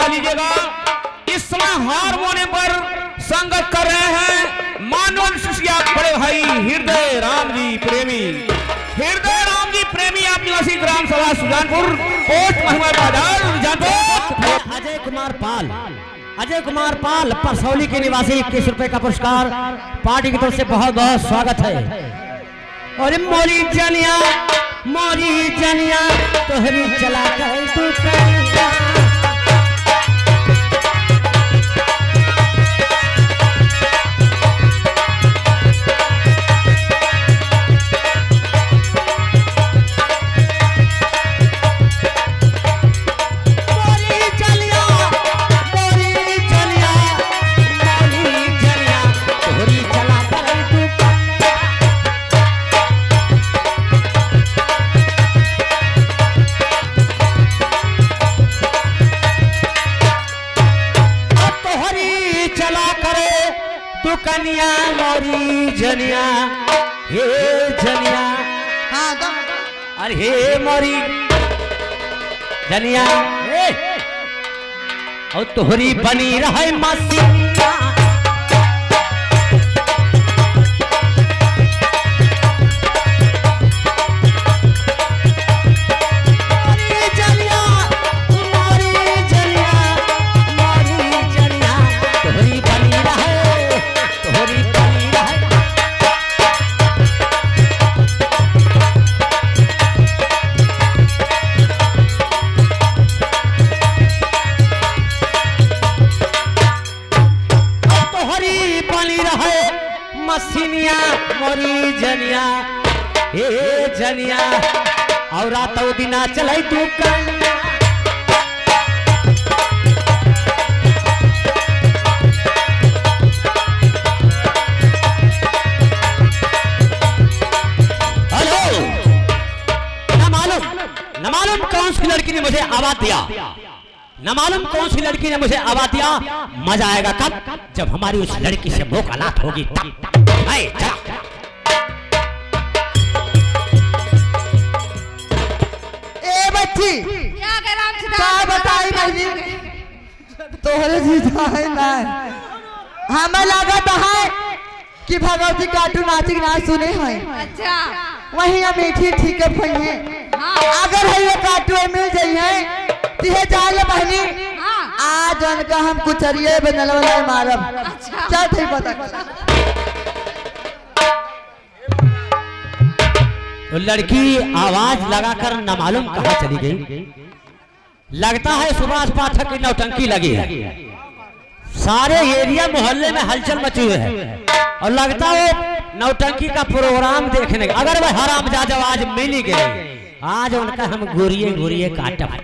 निहाल लीजिएगा। इस समय हारमोनियम पर संगत कर रहे हैं मानव शिष्या बड़े भाई हृदय राम जी प्रेमी। हृदय राम जी प्रेमी आप निवासी ग्राम सभा सुजानपुर कोट महिमा बाजार जानपुर। अजय कुमार पाल परसौली के निवासी 21 रुपए का पुरस्कार पार्टी की तरफ से बहुत बहुत स्वागत है। और मोरी जनिया तोहरी चला कर तू कनिया। कनिया मोरी जनिया हे जनिया अरे हे मोरी जनिया और तोहरी बनी रहे मसीहा। मसीनिया मोरी जनिया हे जनिया और रात दिना चले तू कनिया। हेलो न मालूम कौन सी लड़की ने मुझे आवाज दिया, न मालूम कौन सी लड़की ने मुझे आवाज दिया। मजा आएगा कब, जब हमारी उस लड़की से मुलाकात होगी तब। ए बच्ची क्या बताई नहीं तोहरे जीजा है ना। हमें लागत है कि भगवती काटू नाचिक ना सुने हैं। अच्छा वही अमेठी ठीक है। अगर है ये काटू मिल जाइए तिहे जाले बहनी आज उनका हम कुचरिए बनल वाला मारब। अच्छा क्या थे पता तो लड़की आवाज लगाकर न मालूम कहां चली गई। लगता है सुभाष पाठक की नौटंकी लगी है। सारे एरिया मोहल्ले में हलचल मची हुई है और लगता है नौटंकी का प्रोग्राम देखने। अगर वह हरामजादा आज मिल ही गए आज उनका हम गोरिये काटब।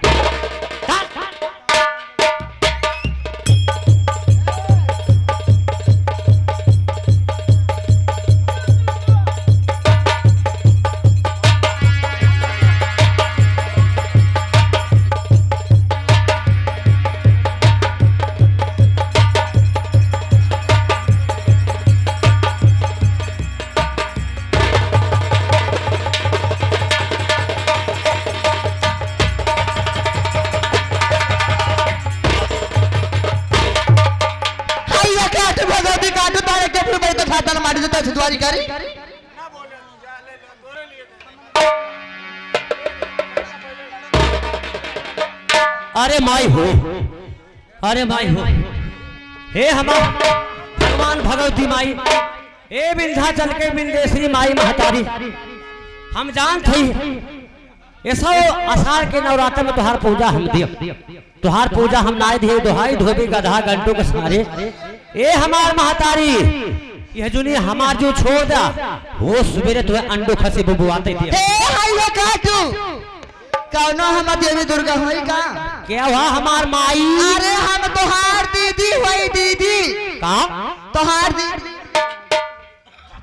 अरे माई हो हे हमार भगवान भगवती माई ए विंध्याचल के बिंदेश्वरी माई महतारी। हम जान थी ऐसा आषाढ़ के नवरात्र में तुहार पूजा हम दियो, तुहार पूजा हम नाय दिए दोहाई धोबी गधा घंटों के सारे। ए हमार महतारी यह जुनी हमार जो छोड़ दा वो सवेरे तुम्हें अंडो खसी बुबुआते दिए। कौनो हम देवी दुर्गा होई का क्या हुआ हमार माई? अरे हम तोहार दीदी होई दीदी। का तोहार दीदी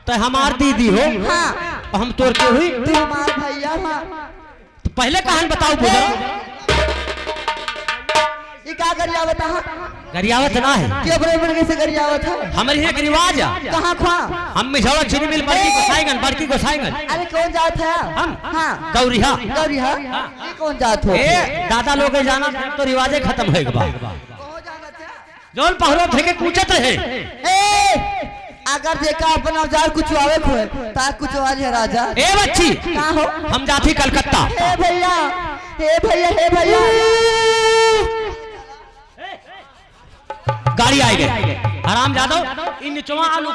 तो हमार दीदी हो? हाँ। हम तोर के हुई? तू हमार भैया हाँ। तो पहले कहां बताओ बुजरा ये क्या गरियावत है? गरियावत ना है क्यों बड़े कैसे गरियावत है? हमारे यहाँ रिवाज है। कहाँ खा? हम मिझौला चीनी मिल बड़की गोसाईगंज। अरे कौन जात है? हम हाँ गौरिया। ये कौन जात हो? दादा लोग जाना तो रिवाजे खत्म हो गया। जोन पहरो थे कूचत रहे। ए अगर देखा अपन औजार कुछ आवे खोए ता कुछ आवाज है राजा। ए बच्ची का हो हम जाती कलकत्ता। हे भैया हे भैया हे भैया गाड़ी आई गई। आराम जादव इन निचवा आलू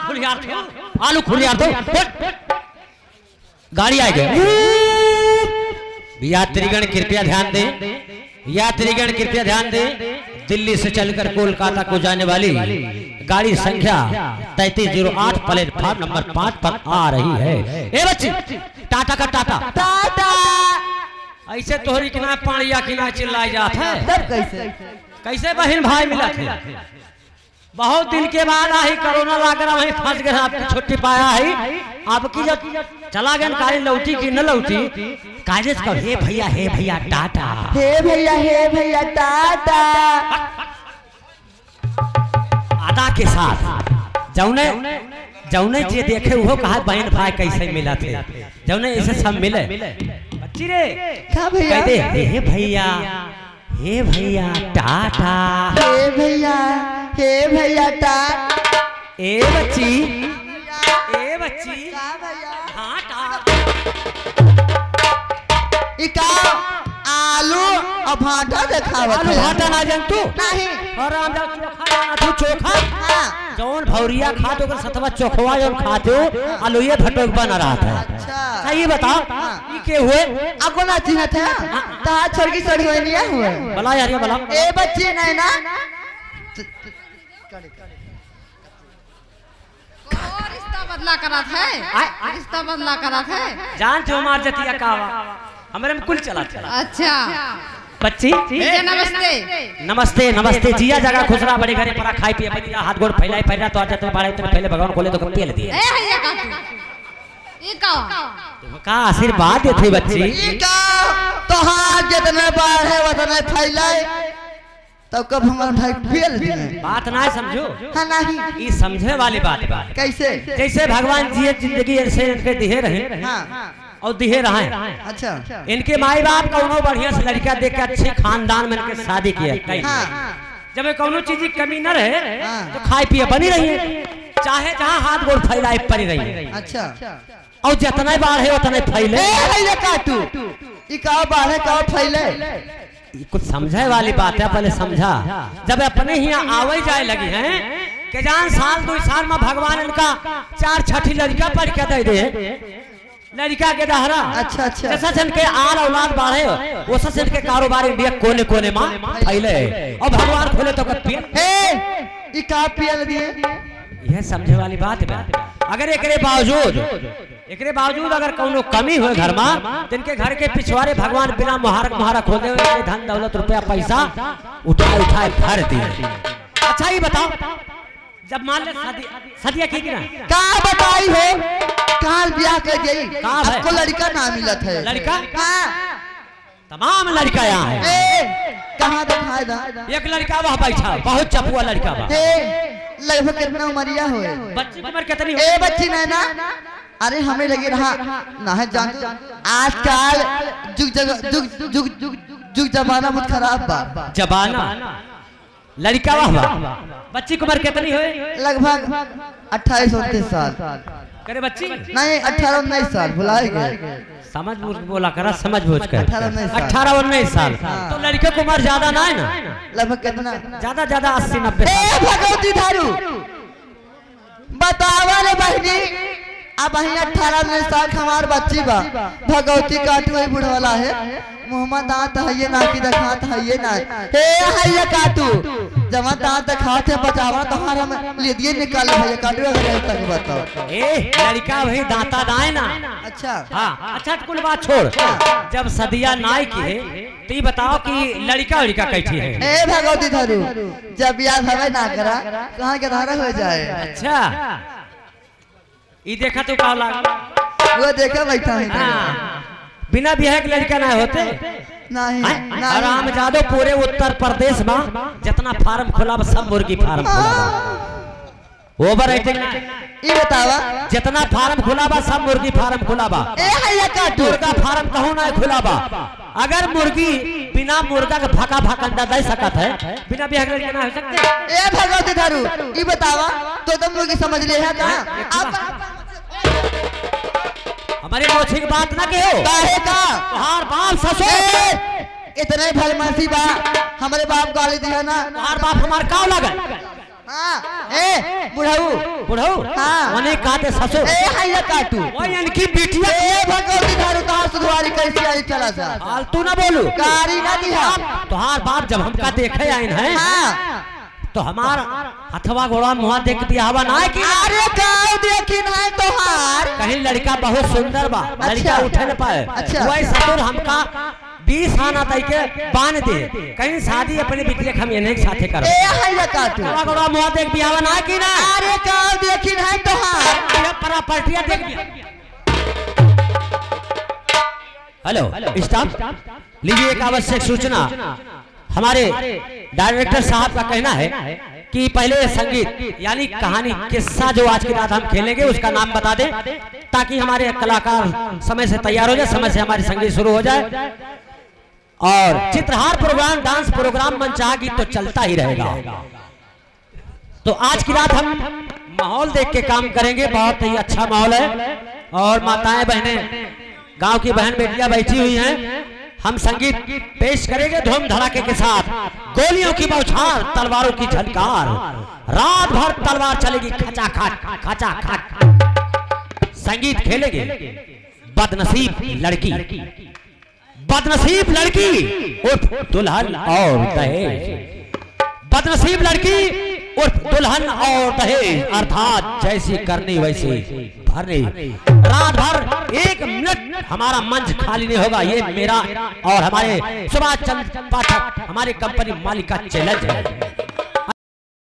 खुलियार दो गाड़ी आई गई। यात्रीगण कृपया ध्यान दें, यात्रीगण कृपया ध्यान दें। दिल्ली से चलकर कोलकाता को जाने वाली गाड़ी संख्या 3308 प्लेटफार्म नंबर 5 पर आ रही है। ए बच्ची टाटा का टाटा टाटा। ऐसे तोहरी के ना पानिया की ना चिल्लाई जात है। तब कैसे कैसे बहन भाई मिला थे। बहुत दिन के बाद आई कोरोना लाकर वहीं फंस गए। आपकी छुट्टी पाया है आपकी जब चला गया काली लौटी की न लौटी काजेस का हे भैया टाटा हे भैया टाटा। आदा के साथ जौने जौने जे देखे वो कहा बहन भाई कैसे मिला थे। जौने ऐसे सब मिले बच्ची रे क्या भैया कहते हे भैया टाटा। हे भैया टाटा। ए बच्ची का भैया टाटा। इका आलू और भाटा दिखावत आलू है। भाटा ना जान तू नहीं और हम जा चोखा जाना तू चोखा हाँ। जौन भौरिया खा तो सतवा चोखवा जौन खाते हो आलूए भटोक बना रहा था। अच्छा सही बताओ ई के हुए आपको ना चिन्ह था ता छोड़ की सड़ी हुई नहीं हुए। भला यार ये भला ए बच्ची नहीं ना रिश्ता बदला करत है। रिश्ता बदला करत है। जान जो मार जतिया कावा हमारे में कुल चला चला। अच्छा बच्ची भैया नमस्ते। नमस्ते नमस्ते जिया जगह खुसरा बड़े घरे परा खाई पिए बनिया हाथ गोड़ फैलाए फैला तो आजा तो बाड़े तो पहले भगवान खोले तो पेल दिए। ए भैया का ये का का आशीर्वाद देते बच्ची। इका तो हाँ जितने बार है उतने फैलाए तब कब हम ढाई फेल दिए। बात ना समझो हाँ नहीं ये समझे वाली बात बा। कैसे जैसे भगवान जी जिंदगी ऐसे इनके दिहे रहे हाँ और दिहे रहे। अच्छा इनके माई बाप कौनो बढ़िया से लड़का देख के अच्छे खानदान में इनके शादी किया। हाँ जब कौनो चीज की कमी न रहे हाँ। तो खाए पिए बनी रही है चाहे जहाँ हाथ गोड़ फैलाए पड़ी रही है। अच्छा और जितना बाढ़ है उतना फैले। ए भैया काटू इका बाढ़ है का फैले। कुछ समझे वाली बात है पहले समझा। जब अपने ही आवे जाए लगी हैं कि जान साल 2 साल में भगवान इनका 4 छठी लड़का पढ़ के दे दे लड़का के दहरा। अच्छा अच्छा जैसा जन के आल औलाद बढ़े वैसा जन के कारोबार इंडिया कोने कोने में फैले और भगवान खोले तो कभी ए इका पियल दिए। यह समझे वाली बात है। अगर एकरे बावजूद अगर कोनो कमी हो घर में जिनके घर के पिछवाड़े भगवान बिना मुहारा खोले हुए धन दौलत रुपया पैसा उठाए भर दिए। अच्छा ये बताओ जब मान ले सदिया की ना का बताई हो काल ब्याह कर गई कहाँ है? आपको लड़का ना मिलत है। लड़का हाँ तमाम लड़का यहाँ है। ए कहाँ दिखाए दा एक लड़का वहाँ बैठा बहुत चपुआ लड़का बा। ए लगभग कितना उमरिया हो बच्ची की उम्र कितनी ए बच्ची नहीं ना अरे हमें लगे रहा ना है जान आजकल जुग जमाना बहुत खराब बा। जबाना लड़का वाह बच्ची की उम्र कितनी हुई लगभग 28-29 साल। करे बच्ची नहीं 18-19 साल भुलाए गए। समझ बोला करा समझ बोझ कर 18-19 साल। हाँ। तो लड़के को उम्र ज्यादा ना है ना लगभग कितना ज्यादा 80-90 ए भगवती धारू बतावा रे बहनी अब 18-19 साल हमार बच्ची बा भगवती काटू है बुढ़वाला है मोहम्मद दांत है ना की दिखात है ना हे हैया काटू जमा दांत दिखात है बचावा तो हम ले दिए निकाल भैया काटू अगर तक बताओ। ए लड़का भाई दांता दाए ना। अच्छा हाँ अच्छा कुल बात छोड़ जब सदिया नाई की है तो ये बताओ कि लड़का कैठी है। ए भगवती धारू जब याद हवे ना करा कहाँ के धारा हो जाए। अच्छा ये देखा तो का लगा वो देखा बैठा है बिना बिहार के लड़का ना होते नहीं आराम जादो पूरे उत्तर प्रदेश में जितना फार्म खुला सब मुर्गी फार्म खुला ओवर रेटिंग ये बतावा जितना फार्म खुला बा सब मुर्गी फार्म खुला बा। ए हैया काटू मुर्गा फार्म कहूं ना खुला बा। अगर मुर्गी बिना मुर्गा के फका फका अंडा दे सकत है, बिना बिहार के ना हो सकते। ए भगवती थारू ये बतावा तो तुम मुर्गी समझ ले है का हमारे मोछी की बात ना कहो। काहे का तोहार बाप ससुर इतने भलमसी बा हमारे बाप गाली दिया ना। तोहार बाप हमार काव लगल। हाँ ए बुढ़ऊ बुढ़ऊ हाँ मने काते ससुर ए हैया काटू वो इनकी बिटिया ए भगवती थारू तार सुधवारी कैसी आई चला सा फालतू ना बोलू। कारी ना दिया तोहार बाप जब हमका देखे आइन है हाँ तो हमार हथवा घोड़ा मुहा देख दिया हवा ना है कि अरे गाँव देखिन है तोहार कहीं लड़का बहुत सुंदर बा, लड़का उठे न पाए। अच्छा। वही ससुर हमका 20 आना तय के बांध दे कहीं शादी अपने बिटिया हम इन्हें साथे कर। ए हैया काटू हथवा घोड़ा मुहा देख दिया हवा ना है कि ना। अरे गाँव देखिन है तोहार ये प्रॉपर्टिया देख दिया। हेलो स्टाफ लीजिए एक आवश्यक सूचना। हमारे डायरेक्टर साहब का कहना है कि पहले संगीत यानी कहानी किस्सा जो आज की रात हम खेलेंगे उसका नाम बता दें ताकि हमारे कलाकार समय से तैयार हो जाए, समय से हमारी संगीत शुरू हो जाए। और चित्रहार प्रोग्राम डांस प्रोग्राम मनचाहा गीत तो चलता ही रहेगा। तो आज की रात हम माहौल देख के काम करेंगे, बहुत ही अच्छा माहौल है और माताएं बहनें गांव की बहन बेटियां बैठी हुई हैं। हम संगीत पेश करेंगे धूम धड़ाके के साथ, गोलियों की बौछार तलवारों की झनकार, रात भर तलवार चलेगी खचाखच खचाखच। संगीत खेलेंगे बदनसीब लड़की, बदनसीब लड़की उर्फ दुल्हन और दहेज, बदनसीब लड़की उर्फ दुल्हन और दहेज अर्थात जैसी करनी वैसी भरनी। रात भर 1 मिनट हमारा मंच खाली नहीं होगा। ये मेरा और हमारे सुभाष चंद्र पाठक हमारी कंपनी मालिक का चैलेंज है।